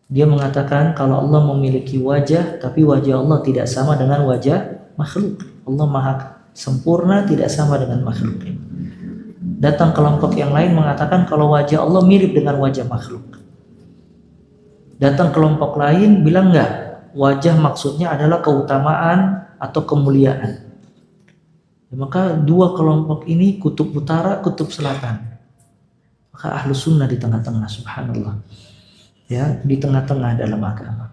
A: Dia mengatakan kalau Allah memiliki wajah, tapi wajah Allah tidak sama dengan wajah makhluk. Allah maha sempurna, tidak sama dengan makhluk. Datang kelompok yang lain mengatakan kalau wajah Allah mirip dengan wajah makhluk. Datang kelompok lain bilang enggak, wajah maksudnya adalah keutamaan atau kemuliaan. Ya, maka dua kelompok ini kutub utara, kutub selatan. Maka Ahlus Sunnah di tengah-tengah, subhanallah. Ya, di tengah-tengah dalam agama.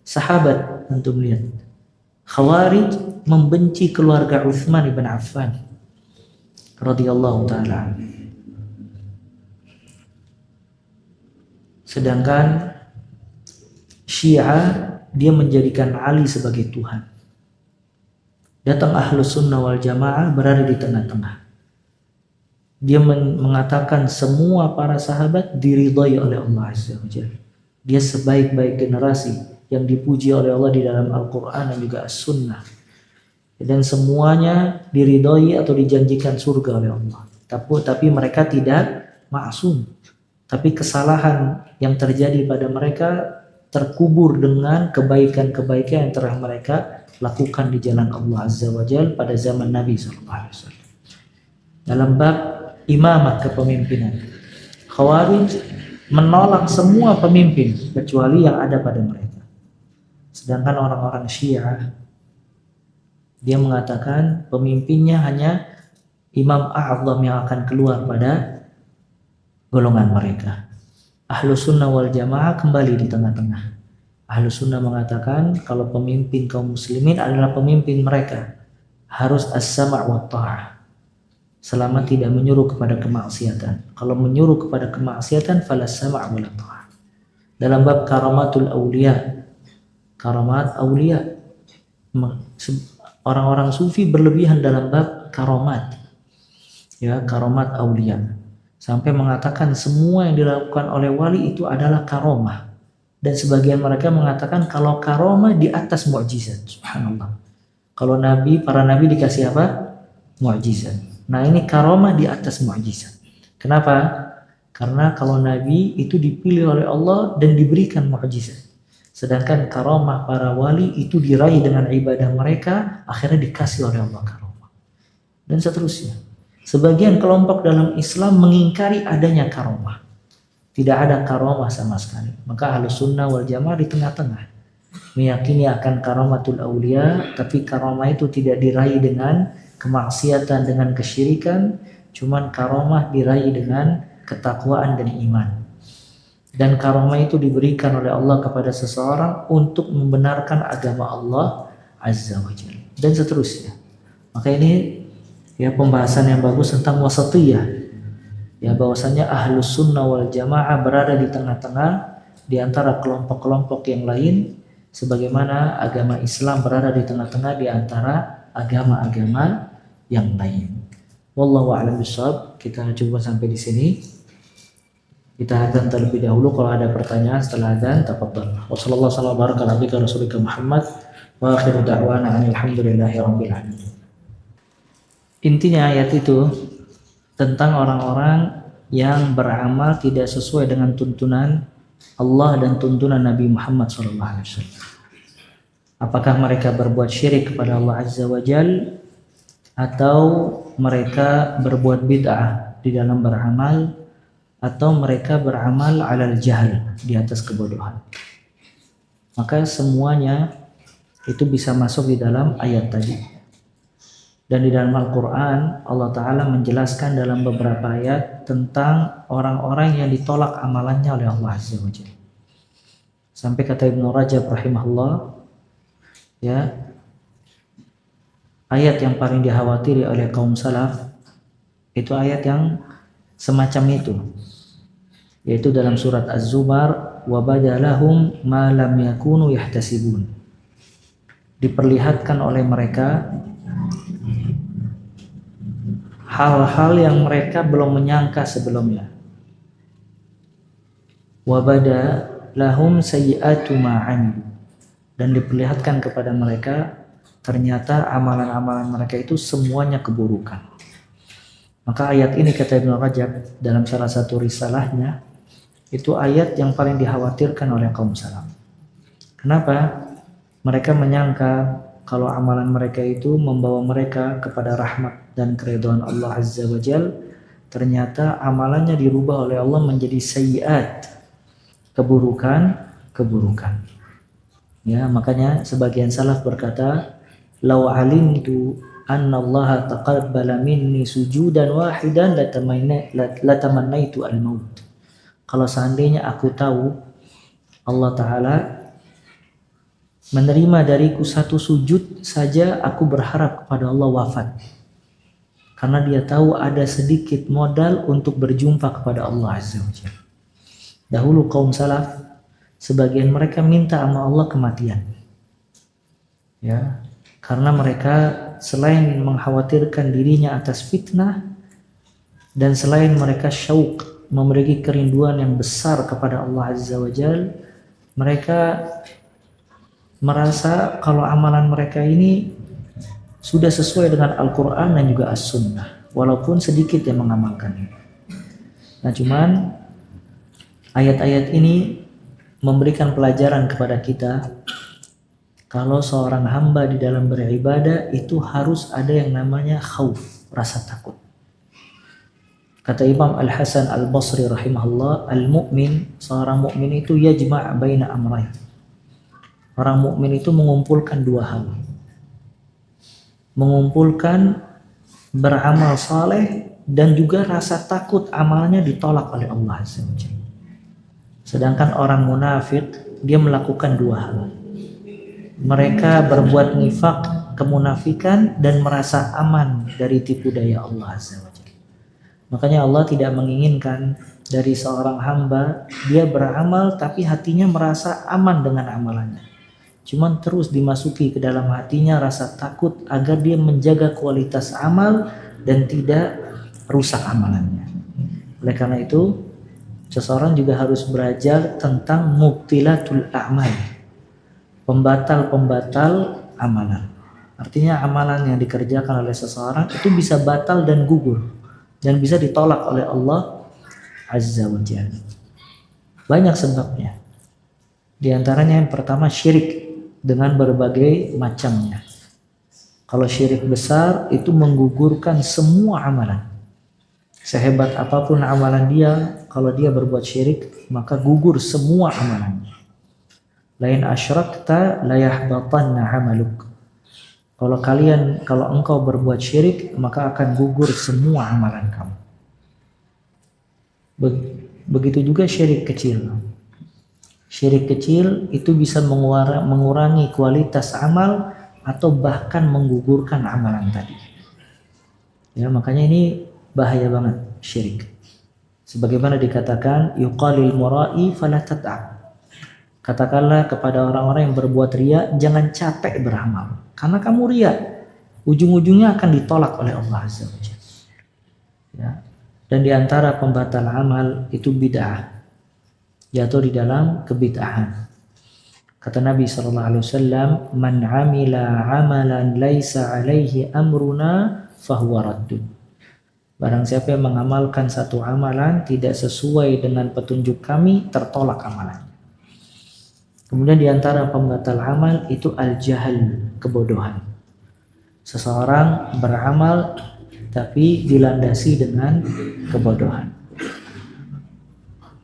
A: Sahabat antum lihat. Khawarij membenci keluarga Utsman ibn Affan radhiyallahu taala. Sedangkan Syiah dia menjadikan Ali sebagai Tuhan. Datang Ahlus Sunnah wal Jamaah berada di tengah-tengah. Dia mengatakan semua para sahabat diridhai oleh Allah Azza wa Jalla. Dia sebaik-baik generasi yang dipuji oleh Allah di dalam Al-Quran dan juga As-Sunnah. Dan semuanya diridhai atau dijanjikan surga oleh Allah. Tapi mereka tidak maksum. Tapi kesalahan yang terjadi pada mereka terkubur dengan kebaikan-kebaikan yang telah mereka lakukan di jalan Allah Azza wa Jalla pada zaman Nabi SAW. Dalam bab imamat kepemimpinan, Khawarij menolak semua pemimpin kecuali yang ada pada mereka. Sedangkan orang-orang Syiah dia mengatakan pemimpinnya hanya Imam A'zam yang akan keluar pada golongan mereka. Ahlus Sunnah wal Jamaah kembali di tengah-tengah. Ahlus Sunnah mengatakan kalau pemimpin kaum muslimin adalah pemimpin mereka harus as-sama' wa ta'ah. Selama tidak menyuruh kepada kemaksiatan. Kalau menyuruh kepada kemaksiatan falas sama' wa la ta'ah. Dalam bab karamatul auliya, karamat aulia, orang-orang sufi berlebihan dalam bab karamat, ya karamat aulia, sampai mengatakan semua yang dilakukan oleh wali itu adalah karomah, dan sebagian mereka mengatakan kalau karomah di atas mukjizat. Subhanallah. Kalau para nabi dikasih apa? Mukjizat. Nah ini karomah di atas mukjizat. Kenapa? Karena kalau nabi itu dipilih oleh Allah dan diberikan mukjizat. Sedangkan karomah para wali itu diraih dengan ibadah mereka, akhirnya dikasih oleh Allah karomah. Dan seterusnya. Sebagian kelompok dalam Islam mengingkari adanya karomah. Tidak ada karomah sama sekali. Maka Ahlus Sunnah wal Jamaah di tengah-tengah. Meyakini akan karomatul aulia, tapi karomah itu tidak diraih dengan kemaksiatan, dengan kesyirikan. Cuman karomah diraih dengan ketakwaan dan iman. Dan karomah itu diberikan oleh Allah kepada seseorang untuk membenarkan agama Allah Azza wa Jalla. Dan seterusnya. Maka ini ya pembahasan yang bagus tentang wasatiyah. Ya, bahwasanya ahlus sunnah wal jamaah berada di tengah-tengah di antara kelompok-kelompok yang lain, sebagaimana agama Islam berada di tengah-tengah di antara agama-agama yang lain. Wallahu a'lam bishawab. Kita coba sampai di sini. Kita adzan terlebih dahulu. Kalau ada pertanyaan setelah adzan, tafadhal. Wassallallahu sallallahu baraka ala nabiyina rasulika Muhammad wa akhiru da'wana alhamdulillahirabbil alamin. Intinya ayat itu tentang orang-orang yang beramal tidak sesuai dengan tuntunan Allah dan tuntunan Nabi Muhammad SAW. Apakah mereka berbuat syirik kepada Allah Azza wa Jal, atau mereka berbuat bid'ah di dalam beramal, atau mereka beramal alal jahal, di atas kebodohan. Maka semuanya itu bisa masuk di dalam ayat tadi. Dan di dalam Al-Quran Allah Ta'ala menjelaskan dalam beberapa ayat tentang orang-orang yang ditolak amalannya oleh Allah Azza wa Jalla. Sampai kata Ibnu Rajab rahimahullah, ya, ayat yang paling dikhawatiri oleh kaum salaf itu ayat yang semacam itu, yaitu dalam surat Az-Zumar, wa badalahum ma lam yakunu yahtasibun. Diperlihatkan oleh mereka hal-hal yang mereka belum menyangka sebelumnya. Wa bada lahum sayyi'atu ma 'amilu, dan diperlihatkan kepada mereka ternyata amalan-amalan mereka itu semuanya keburukan. Maka ayat ini, kata Ibnu Rajab dalam salah satu risalahnya, itu ayat yang paling dikhawatirkan oleh kaum salaf. Kenapa? Mereka menyangka kalau amalan mereka itu membawa mereka kepada rahmat dan keridhaan Allah Azza wa Jal. Ternyata amalannya dirubah oleh Allah menjadi sayyiat, keburukan. Ya, makanya sebagian salaf berkata, "Lau alimtu anna Allah taqabbala minni sujudan wahidan latamannaitu al-maut." Kalau seandainya aku tahu Allah Ta'ala menerima dariku satu sujud saja, aku berharap kepada Allah wafat. Karena dia tahu ada sedikit modal untuk berjumpa kepada Allah Azza wa Jalla. Dahulu kaum salaf, sebagian mereka minta sama Allah kematian. Ya, karena mereka selain mengkhawatirkan dirinya atas fitnah, dan selain mereka syauq, memiliki kerinduan yang besar kepada Allah Azza wa Jalla, mereka merasa kalau amalan mereka ini sudah sesuai dengan Al-Quran dan juga As-Sunnah, walaupun sedikit yang mengamalkannya. Nah, cuman ayat-ayat ini memberikan pelajaran kepada kita kalau seorang hamba di dalam beribadah itu harus ada yang namanya khauf, rasa takut. Kata Imam Al-Hasan Al-Basri rahimahullah, al-mu'min, seorang mukmin itu yajma' baina amrayn. Orang mukmin itu mengumpulkan dua hal. Mengumpulkan beramal saleh dan juga rasa takut amalnya ditolak oleh Allah Azza wa Jalla. Sedangkan orang munafik, dia melakukan dua hal. Mereka berbuat nifak, kemunafikan, dan merasa aman dari tipu daya Allah Azza wa Jalla. Makanya Allah tidak menginginkan dari seorang hamba dia beramal tapi hatinya merasa aman dengan amalannya. Cuman terus dimasuki ke dalam hatinya rasa takut agar dia menjaga kualitas amal dan tidak rusak amalannya. Oleh karena itu, seseorang juga harus belajar tentang mubtilatul a'mal, pembatal-pembatal amalan. Artinya amalan yang dikerjakan oleh seseorang itu bisa batal dan gugur dan bisa ditolak oleh Allah Azza wa Jalla. Banyak sebabnya. Di antaranya yang pertama syirik dengan berbagai macamnya. Kalau syirik besar itu menggugurkan semua amalan. Sehebat apapun amalan dia, kalau dia berbuat syirik maka gugur semua amalannya. Lain asyrakta la yahbatanna 'amaluk. Kalau engkau berbuat syirik maka akan gugur semua amalan kamu. Begitu juga syirik kecil. Syirik kecil itu bisa mengurangi kualitas amal atau bahkan menggugurkan amalan tadi. Ya, makanya ini bahaya banget syirik. Sebagaimana dikatakan, yuqalil mura'i fala tat'ab. Katakanlah kepada orang-orang yang berbuat riya, jangan capek beramal. Karena kamu riya, ujung-ujungnya akan ditolak oleh Allah Azza wa Jalla. Ya. Dan di antara pembatal amal itu bid'ah. Jatuh di dalam kebid'ahan. Kata Nabi SAW, man amila amalan laisa alaihi amruna fahuwa raddun. Barang siapa yang mengamalkan satu amalan tidak sesuai dengan petunjuk kami, tertolak amalannya. Kemudian di antara pembatal amal itu al-jahal, kebodohan. Seseorang beramal tapi dilandasi dengan kebodohan.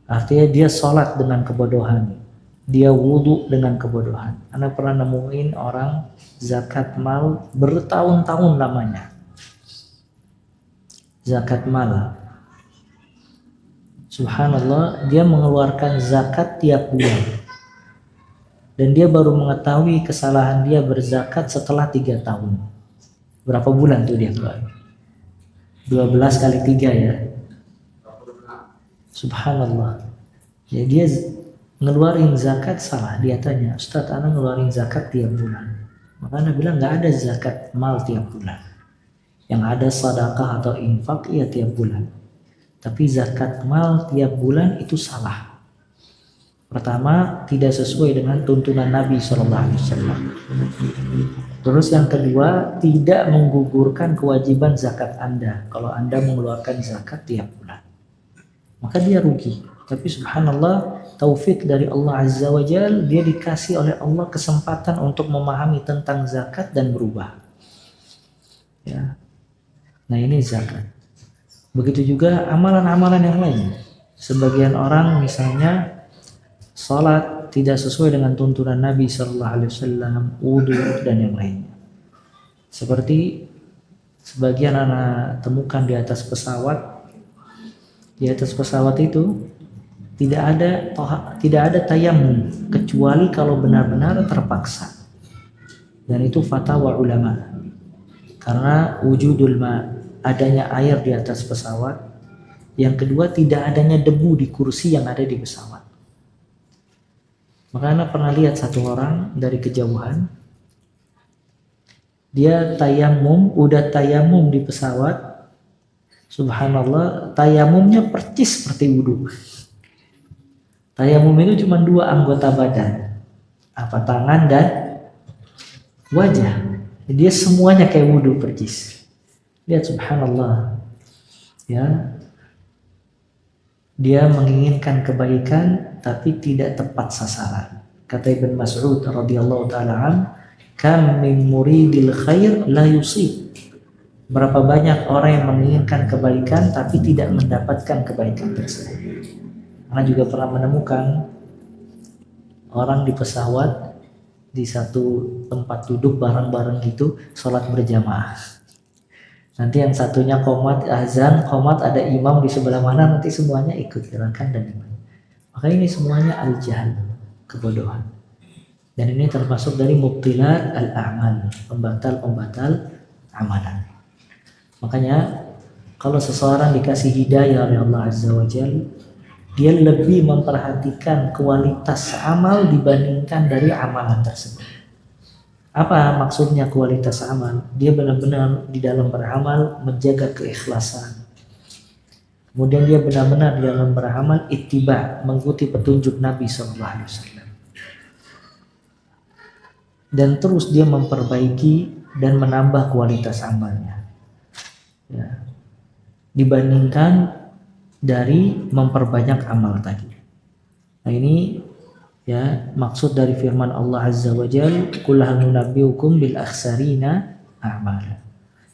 A: Artinya dia sholat dengan kebodohan, dia wudhu dengan kebodohan. Anda pernah nemuin orang zakat mal bertahun-tahun lamanya. Zakat mal, subhanallah, dia mengeluarkan zakat tiap bulan. Dan dia baru mengetahui kesalahan dia berzakat setelah 3 tahun. Berapa bulan tuh dia keluar? 12 kali 3 ya. Subhanallah. Ya, dia ngeluarin zakat salah. Dia tanya, Ustadz, Ana ngeluarin zakat tiap bulan. Maka Ana bilang nggak ada zakat mal tiap bulan. Yang ada sedekah atau infak ya tiap bulan. Tapi zakat mal tiap bulan itu salah. Pertama, tidak sesuai dengan tuntunan Nabi SAW. Terus yang kedua, tidak menggugurkan kewajiban zakat Anda kalau Anda mengeluarkan zakat tiap bulan. Maka dia rugi. Tapi subhanallah, taufik dari Allah Azza wa Jalla, dia dikasih oleh Allah kesempatan untuk memahami tentang zakat dan berubah. Ya. Nah, ini zakat. Begitu juga amalan-amalan yang lain. Sebagian orang misalnya salat tidak sesuai dengan tuntunan Nabi SAW, wudu dan yang lainnya. Seperti sebagian anak temukan di atas pesawat. Di atas pesawat itu tidak ada tayamum kecuali kalau benar-benar terpaksa. Dan itu fatwa ulama. Karena wujudul ma, adanya air di atas pesawat. Yang kedua, tidak adanya debu di kursi yang ada di pesawat. Maka Anda pernah lihat satu orang dari kejauhan, dia udah tayamum di pesawat. Subhanallah, tayamumnya percis seperti wudhu. Tayamum itu cuma 2 anggota badan, apa tangan dan wajah. Dia semuanya kayak wudhu percis. Lihat subhanallah, ya, dia menginginkan kebaikan tapi tidak tepat sasaran. Kata Ibn Mas'ud radhiyallahu taala an, kam min muridil khair la yusib. Berapa banyak orang yang menginginkan kebaikan tapi tidak mendapatkan kebaikan tersebut. Karena juga pernah menemukan orang di pesawat di satu tempat duduk bareng-bareng gitu, sholat berjamaah. Nanti yang satunya qomat azan, qomat ada imam di sebelah mana, nanti semuanya ikut gerakan dan lain-lain. Maka ini semuanya al-jahl, kebodohan. Dan ini termasuk dari mubtilat al-a'mal, pembatal-pembatal amalan. Makanya kalau seseorang dikasih hidayah oleh Allah Azza wa Jalla, dia lebih memperhatikan kualitas amal dibandingkan dari amalan tersebut. Apa maksudnya kualitas amal? Dia benar-benar di dalam beramal menjaga keikhlasan. Kemudian dia benar-benar di dalam beramal ittiba, mengikuti petunjuk Nabi SAW. Dan terus dia memperbaiki dan menambah kualitas amalnya. Ya. Dibandingkan dari memperbanyak amal tadi. Nah, ini ya maksud dari firman Allah Azza wa Jalla, qul hal nunabbiukum bil akhsarina a'mala.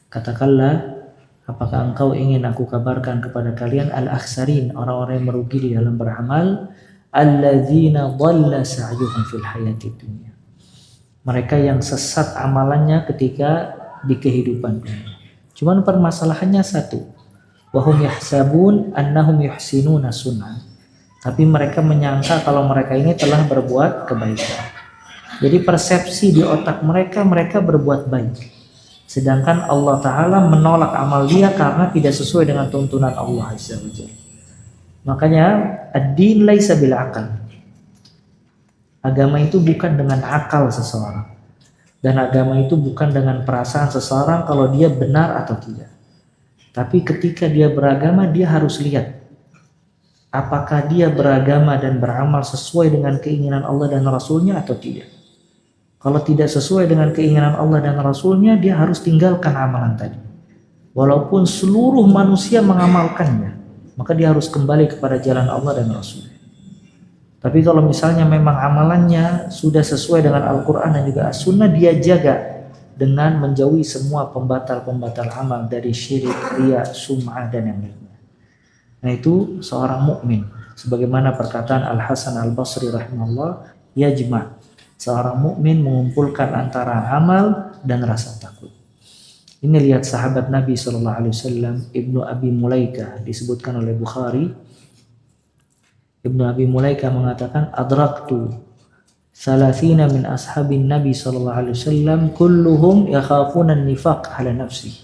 A: Katakanlah, apakah engkau ingin aku kabarkan kepada kalian al-akhsarin, orang-orang yang merugi di dalam beramal, alladzina dhalla sa'yuhum fil hayatid dunya. Mereka yang sesat amalannya ketika di kehidupan dunia. Cuman permasalahannya satu, wahum yahsabun annahum yuhsinuna sunnah. Tapi mereka menyangka kalau mereka ini telah berbuat kebaikan. Jadi persepsi di otak mereka berbuat baik. Sedangkan Allah Ta'ala menolak amal dia karena tidak sesuai dengan tuntunan Allah Azza wa Jalla. Makanya ad-din laisa bil aqal. Agama itu bukan dengan akal seseorang. Dan agama itu bukan dengan perasaan seseorang kalau dia benar atau tidak. Tapi ketika dia beragama, dia harus lihat apakah dia beragama dan beramal sesuai dengan keinginan Allah dan Rasulnya atau tidak. Kalau tidak sesuai dengan keinginan Allah dan Rasulnya, dia harus tinggalkan amalan tadi. Walaupun seluruh manusia mengamalkannya, maka dia harus kembali kepada jalan Allah dan Rasul. Tapi kalau misalnya memang amalannya sudah sesuai dengan Al-Quran dan juga As-Sunnah, dia jaga dengan menjauhi semua pembatal-pembatal amal dari syirik, riya, sum'ah dan yang lainnya. Nah itu seorang mukmin. Sebagaimana perkataan Al-Hasan Al-Basri rahimahullah, yajma', seorang mukmin mengumpulkan antara amal dan rasa takut. Ini lihat sahabat Nabi SAW, Ibnu Abi Mulaika, disebutkan oleh Bukhari. Ibnu Abi Mulaika mengatakan, adraktu salasina min ashabin Nabi SAW kulluhum yakhafuna nifaq ala nafsi.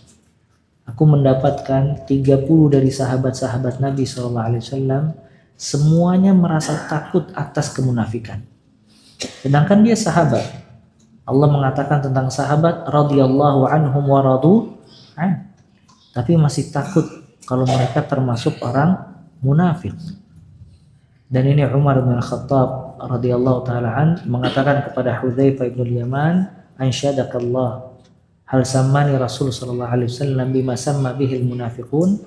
A: Aku mendapatkan 30 dari sahabat-sahabat Nabi SAW, semuanya merasa takut atas kemunafikan. Sedangkan dia sahabat. Allah mengatakan tentang sahabat, radhiyallahu anhum wa radu an. Tapi masih takut kalau mereka termasuk orang munafik. Dan ini Umar bin Khattab radhiyallahu taala an mengatakan kepada Hudzaifah bin Yaman, ansyadakallah, hal sammani Rasul sallallahu alaihi wasallam bima samma bihil munafiqun.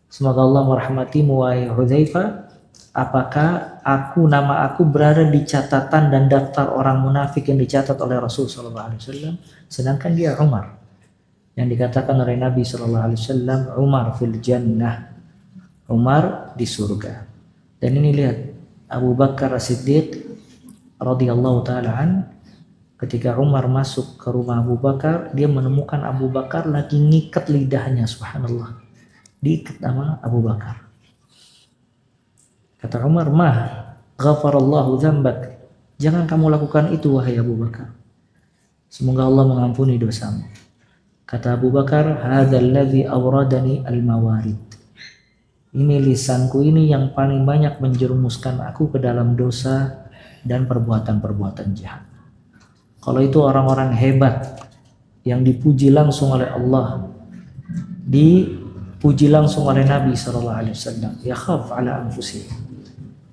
A: Semoga Allah merahmatimu wahai Hudzaifah, apakah nama aku berada di catatan dan daftar orang munafik yang dicatat oleh Rasul sallallahu alaihi wasallam, sedangkan dia Umar yang dikatakan oleh Nabi sallallahu alaihi wasallam, Umar fil jannah, Umar di surga. Dan ini lihat Abu Bakar As-Siddiq radhiyallahu taala an, ketika Umar masuk ke rumah Abu Bakar, dia menemukan Abu Bakar lagi ngikat lidahnya, subhanallah, diikat sama Abu Bakar. Kata Umar, ghafarallahu dzambak, jangan kamu lakukan itu wahai Abu Bakar, semoga Allah mengampuni dosamu. Kata Abu Bakar, hadzal ladzi awradani al-mawarid, ini lisanku ini yang paling banyak menjerumuskan aku ke dalam dosa dan perbuatan-perbuatan jahat. Kalau itu orang-orang hebat yang dipuji langsung oleh Allah, dipuji langsung oleh Nabi SAW, yakhaf ala anfusihim,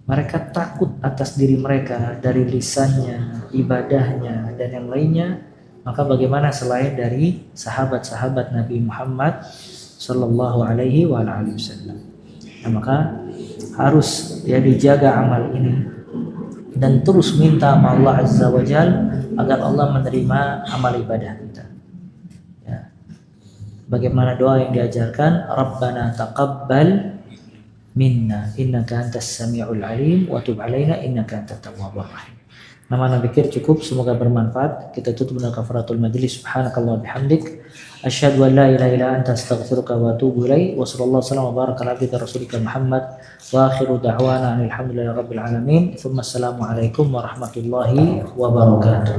A: mereka takut atas diri mereka dari lisannya, ibadahnya dan yang lainnya, maka bagaimana selain dari sahabat-sahabat Nabi Muhammad sallallahu alaihi wasallam. Nah, maka harus dijaga amal ini dan terus minta sama Allah Azza wa Jal agar Allah menerima amal ibadah kita. Ya. Bagaimana doa yang diajarkan, Rabbana taqabbal minna innaka antas sami'ul alim wa tub alaina innaka antat tawwabur rahim. Nama pikir cukup, semoga bermanfaat. Kita tutup dengan kafaratul majlis. Subhanakallah bihamdik, asyhadu an la ilaha illa anta astaghfiruka wa atubu ilaik. Wa sallallahu wasallam wa baraka ala abdika rasulika Muhammad wa akhiru da'wana alhamdulillahi rabbil alamin. Tsumma assalamu alaikum warahmatullahi wabarakatuh.